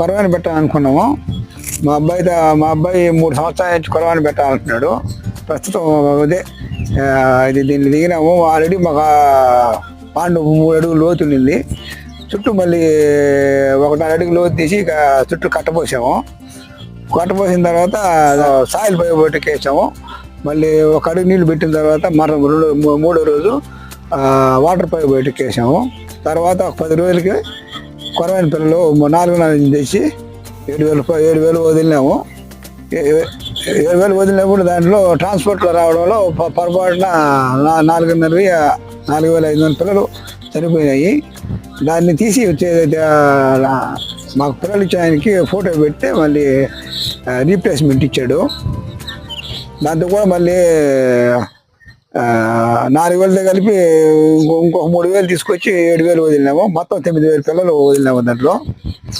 కొరవాని పెట్టాలనుకున్నాము. మా అబ్బాయి 3 సంవత్సరాల నుంచి కొరవాని పెట్టాలంటున్నాడు. ప్రస్తుతం అదే దీన్ని దిగినాము. ఆల్రెడీ మాకు పాండు 3 అడుగులు లోతు ఉండింది. చుట్టూ మళ్ళీ 1.5 అడుగు లోతు తీసి ఇక చుట్టూ కట్టపోసాము. కట్టపోసిన తర్వాత సాయిల్ బయోబయోటిక్ వేసాము. మళ్ళీ 1 అడుగు నీళ్లు పెట్టిన తర్వాత మూడో రోజు వాటర్ బయోబయోటిక్ వేసాము. తర్వాత ఒక 10 రోజులకి కొరవైన పిల్లలు 4 తెచ్చి 7,000 వదిలినాము. 7,000 వదిలినప్పుడు దాంట్లో ట్రాన్స్పోర్ట్లో రావడంలో పొరపాటున 4,500 పిల్లలు చనిపోయినాయి. దాన్ని తీసి మాకు పిల్లలు ఇచ్చిన ఆయనకి ఫోటో పెడితే మళ్ళీ రీప్లేస్మెంట్ ఇచ్చాడు. దాంతో కూడా మళ్ళీ 4,000తో కలిపి ఇంకొక 3,000 తీసుకొచ్చి 7,000 వదిలినాము. మొత్తం 9,000 పిల్లలు వదిలినాము దాంట్లో.